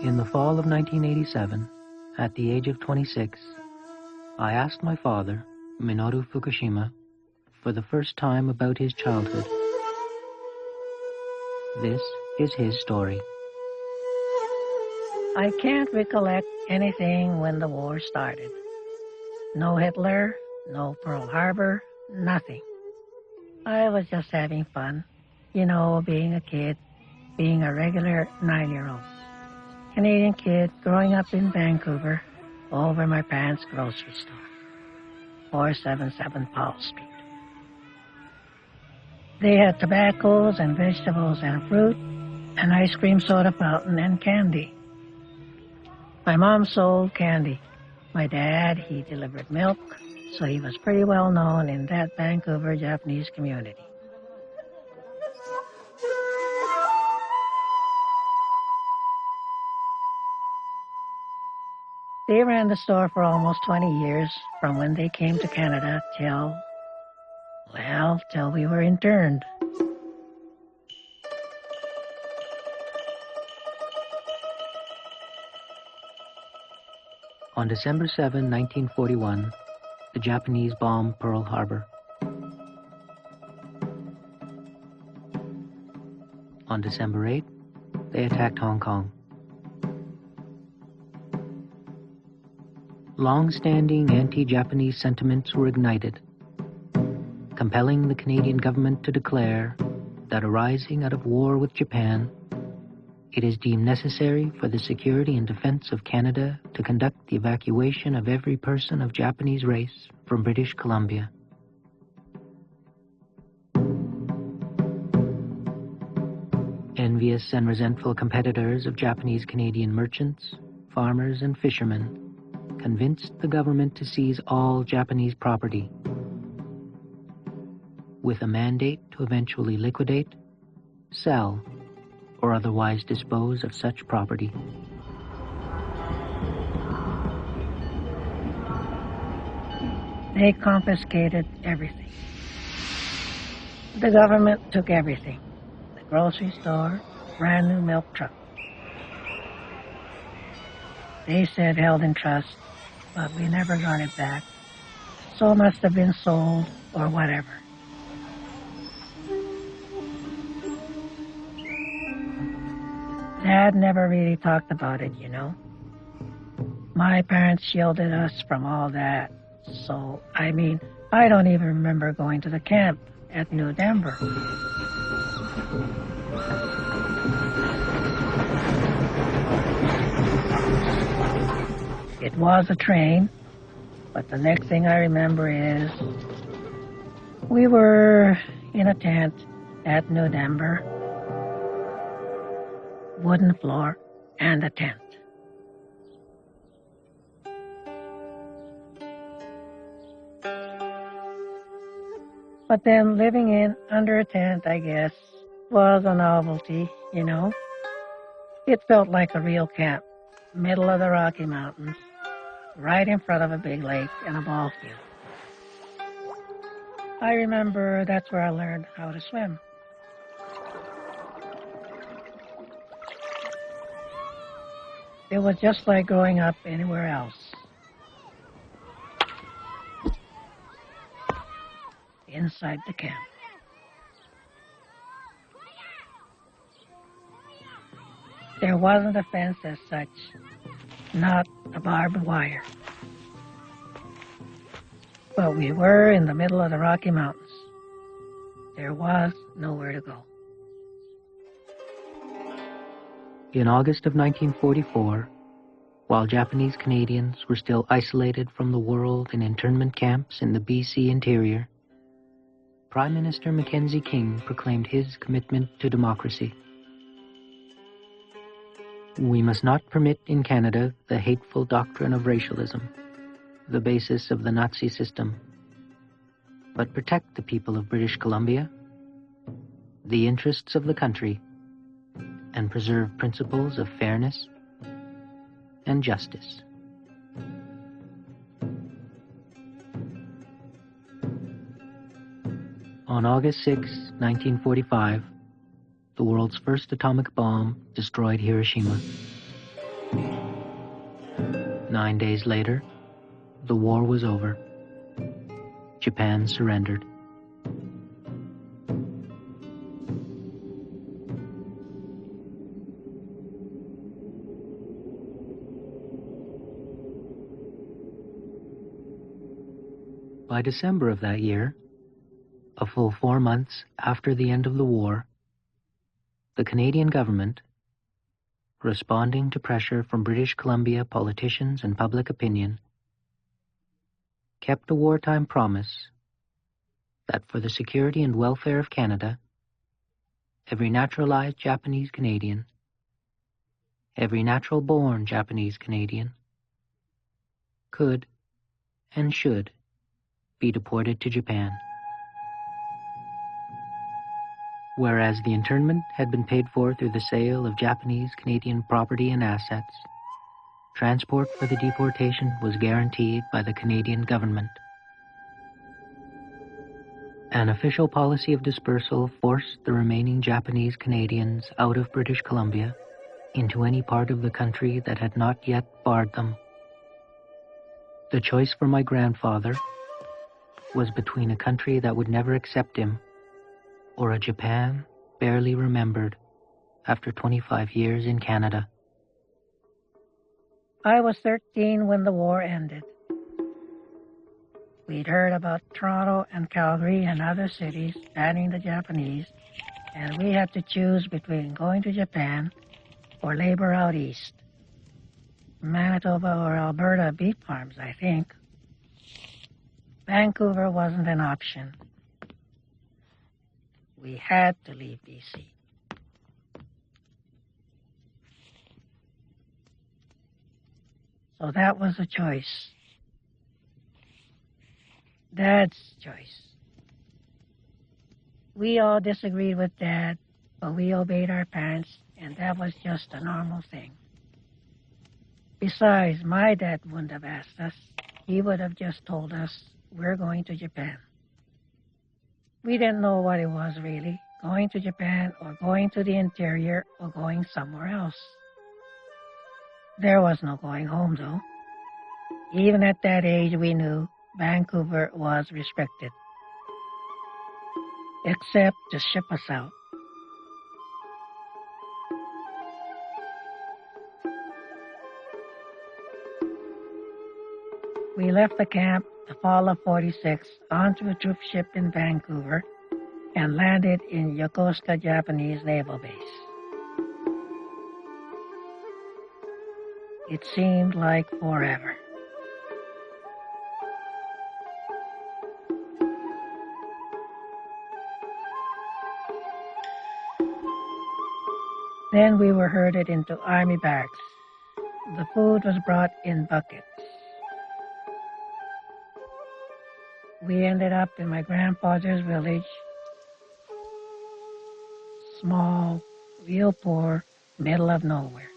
In the fall of 1987, at the age of 26, I asked my father, Minoru Fukushima, for the first time about his childhood. This is his story. I can't recollect anything when the war started. No Hitler, no Pearl Harbor, nothing. I was just having fun, being a kid, being a regular 9-year-old. Canadian kid growing up in Vancouver over my parents' grocery store, 477 Powell Street. They had tobaccos and vegetables and fruit, an ice cream soda fountain and candy. My mom sold candy. My dad, he delivered milk, so he was pretty well known in that Vancouver Japanese community. They ran the store for almost 20 years, from when they came to Canada till we were interned. On December 7, 1941, the Japanese bombed Pearl Harbor. On December 8, they attacked Hong Kong. Long-standing anti-Japanese sentiments were ignited, compelling the Canadian government to declare that arising out of war with Japan, it is deemed necessary for the security and defense of Canada to conduct the evacuation of every person of Japanese race from British Columbia. Envious and resentful competitors of Japanese Canadian merchants, farmers, and fishermen convinced the government to seize all Japanese property, with a mandate to eventually liquidate, sell, or otherwise dispose of such property. They confiscated everything. The government took everything. The grocery store, brand new milk truck. They said held in trust, but we never got it back. So it must have been sold or whatever. Dad never really talked about it, My parents shielded us from all that. So, I don't even remember going to the camp at New Denver. It was a train, but the next thing I remember is we were in a tent at New Denver, wooden floor, and a tent. But then living under a tent, I guess, was a novelty, It felt like a real camp, middle of the Rocky Mountains, right in front of a big lake and a ball field. I remember that's where I learned how to swim. It was just like growing up anywhere else. Inside the camp. There wasn't a fence as such, not a barbed wire. But we were in the middle of the Rocky Mountains. There was nowhere to go. In August of 1944, while Japanese Canadians were still isolated from the world in internment camps in the BC interior, Prime Minister Mackenzie King proclaimed his commitment to democracy. We must not permit in Canada the hateful doctrine of racialism, the basis of the Nazi system, but protect the people of British Columbia, the interests of the country, and preserve principles of fairness and justice. On August 6, 1945, the world's first atomic bomb destroyed Hiroshima. 9 days later, the war was over. Japan surrendered. By December of that year, a full 4 months after the end of the war, the Canadian government, responding to pressure from British Columbia politicians and public opinion, kept a wartime promise that for the security and welfare of Canada, every naturalized Japanese Canadian, every natural-born Japanese Canadian, could and should be deported to Japan. Whereas the internment had been paid for through the sale of Japanese Canadian property and assets, transport for the deportation was guaranteed by the Canadian government. An official policy of dispersal forced the remaining Japanese Canadians out of British Columbia into any part of the country that had not yet barred them. The choice for my grandfather was between a country that would never accept him or a Japan barely remembered after 25 years in Canada. I was 13 when the war ended. We'd heard about Toronto and Calgary and other cities banning the Japanese, and we had to choose between going to Japan or labor out east. Manitoba or Alberta beet farms, I think. Vancouver wasn't an option. We had to leave BC. So that was a choice. Dad's choice. We all disagreed with Dad, but we obeyed our parents, and that was just a normal thing. Besides, my dad wouldn't have asked us. He would have just told us, we're going to Japan. We didn't know what it was really, going to Japan or going to the interior or going somewhere else. There was no going home though. Even at that age we knew Vancouver was restricted, except to ship us out. We left the camp the fall of '46 onto a troop ship in Vancouver and landed in Yokosuka Japanese Naval Base. It seemed like forever. Then we were herded into army barracks. The food was brought in buckets. We ended up in my grandfather's village, small, real poor, middle of nowhere.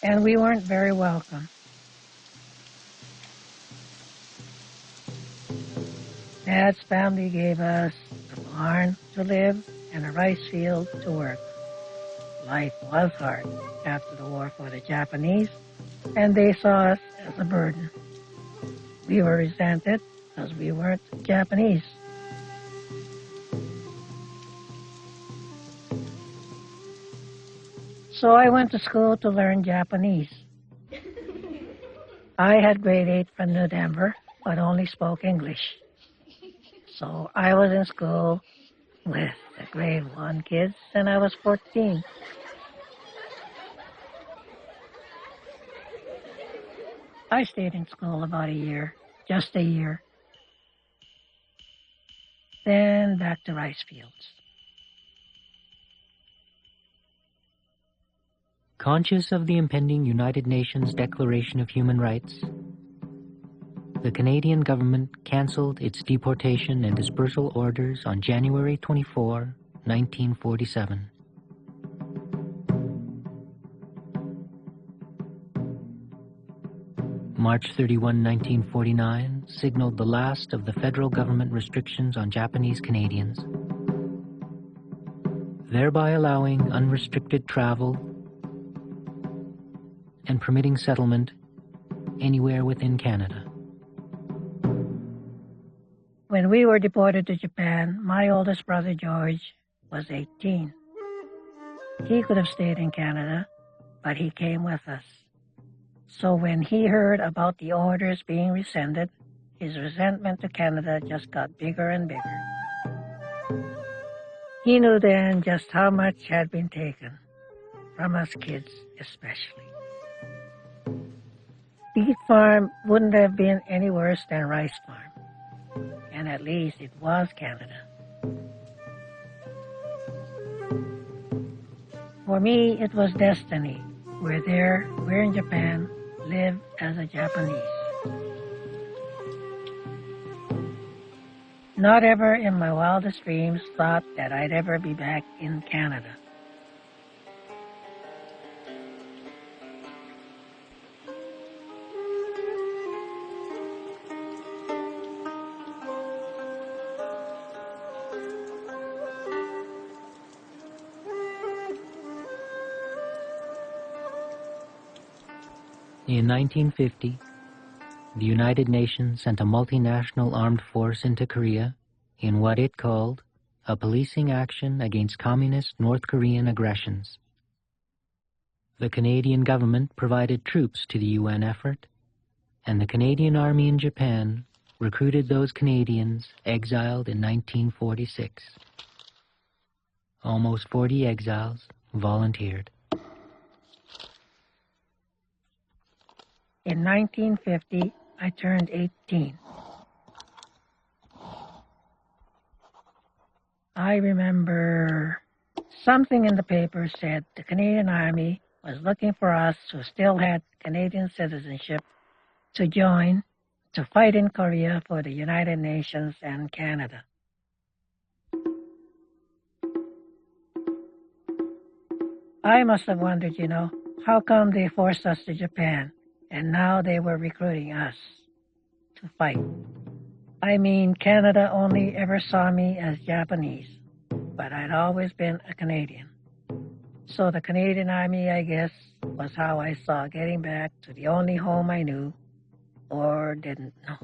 And we weren't very welcome. Dad's family gave us a barn to live and a rice field to work. Life was hard after the war for the Japanese, and they saw us as a burden. We were resented because we weren't Japanese. So I went to school to learn Japanese. I had grade 8 from New Denver, but only spoke English. So I was in school with the grade 1 kids, and I was 14. I stayed in school about a year, just a year. Then back to rice fields. Conscious of the impending United Nations Declaration of Human Rights, the Canadian government cancelled its deportation and dispersal orders on January 24, 1947. March 31, 1949 signaled the last of the federal government restrictions on Japanese Canadians, thereby allowing unrestricted travel and permitting settlement anywhere within Canada. When we were deported to Japan, my oldest brother George was 18. He could have stayed in Canada, but he came with us. So when he heard about the orders being rescinded, his resentment to Canada just got bigger and bigger. He knew then just how much had been taken, from us kids especially. Beet farm wouldn't have been any worse than rice farm, and at least it was Canada. For me, it was destiny. We're in Japan, live as a Japanese. Not ever in my wildest dreams thought that I'd ever be back in Canada. In 1950, the United Nations sent a multinational armed force into Korea in what it called a policing action against communist North Korean aggressions. The Canadian government provided troops to the UN effort, and the Canadian Army in Japan recruited those Canadians exiled in 1946. Almost 40 exiles volunteered. In 1950, I turned 18. I remember something in the paper said the Canadian Army was looking for us who still had Canadian citizenship to join to fight in Korea for the United Nations and Canada. I must have wondered, how come they forced us to Japan? And now they were recruiting us to fight. I mean, Canada only ever saw me as Japanese, but I'd always been a Canadian. So the Canadian Army, I guess, was how I saw getting back to the only home I knew or didn't know.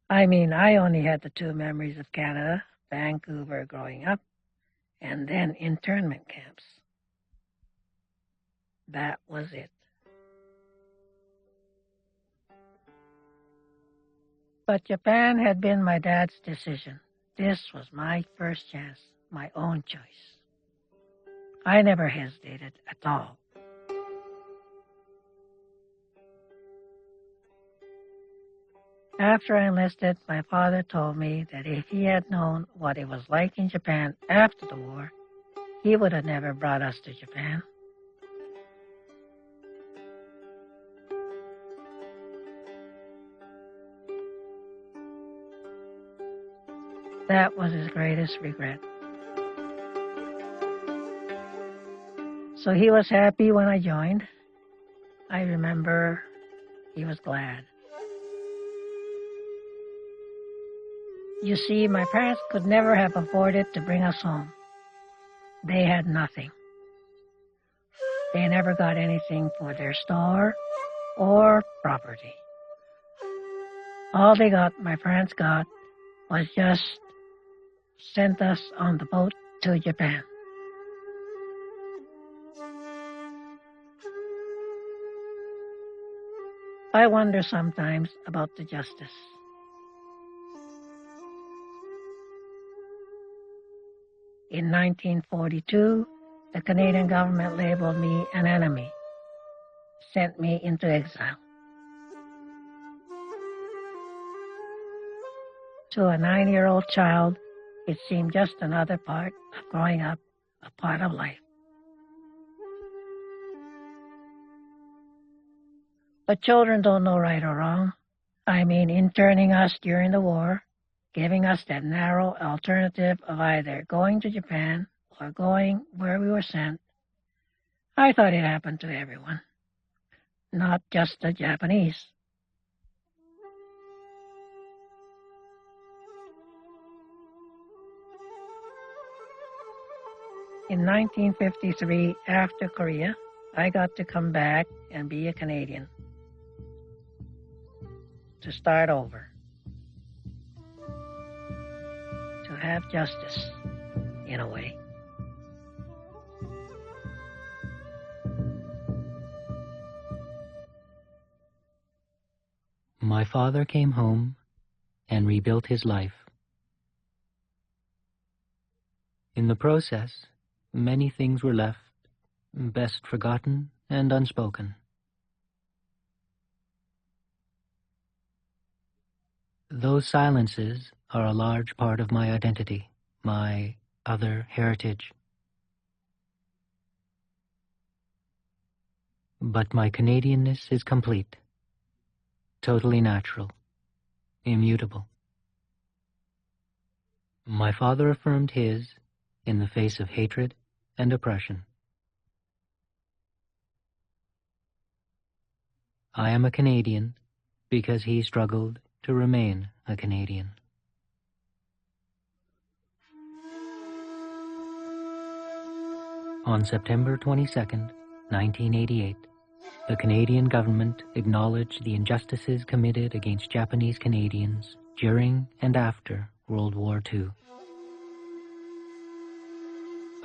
I mean, I only had the two memories of Canada, Vancouver growing up, and then internment camps. That was it. But Japan had been my dad's decision. This was my first chance, my own choice. I never hesitated at all. After I enlisted, my father told me that if he had known what it was like in Japan after the war, he would have never brought us to Japan. That was his greatest regret. So he was happy when I joined. I remember he was glad. You see, my parents could never have afforded to bring us home. They had nothing. They never got anything for their store or property. All my parents got, was just sent us on the boat to Japan. I wonder sometimes about the justice. In 1942, the Canadian government labeled me an enemy, sent me into exile. To a 9-year-old child, it seemed just another part of growing up, a part of life. But children don't know right or wrong. I mean, interning us during the war, giving us that narrow alternative of either going to Japan or going where we were sent. I thought it happened to everyone. not just the Japanese. In 1953, after Korea, I got to come back and be a Canadian. To start over. To have justice, in a way. My father came home and rebuilt his life. In the process, many things were left, best forgotten and unspoken. Those silences are a large part of my identity, my other heritage. But my Canadianness is complete, totally natural, immutable. My father affirmed his in the face of hatred and oppression. I am a Canadian because he struggled to remain a Canadian. On September 22nd, 1988, the Canadian government acknowledged the injustices committed against Japanese Canadians during and after World War II.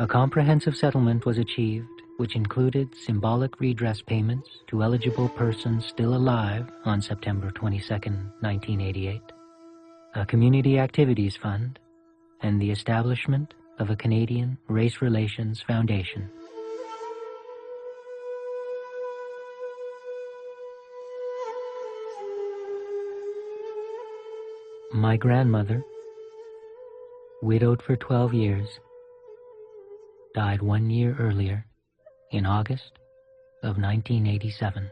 A comprehensive settlement was achieved, which included symbolic redress payments to eligible persons still alive on September 22, 1988, a community activities fund, and the establishment of a Canadian Race Relations Foundation. My grandmother, widowed for 12 years, died 1 year earlier, in August of 1987.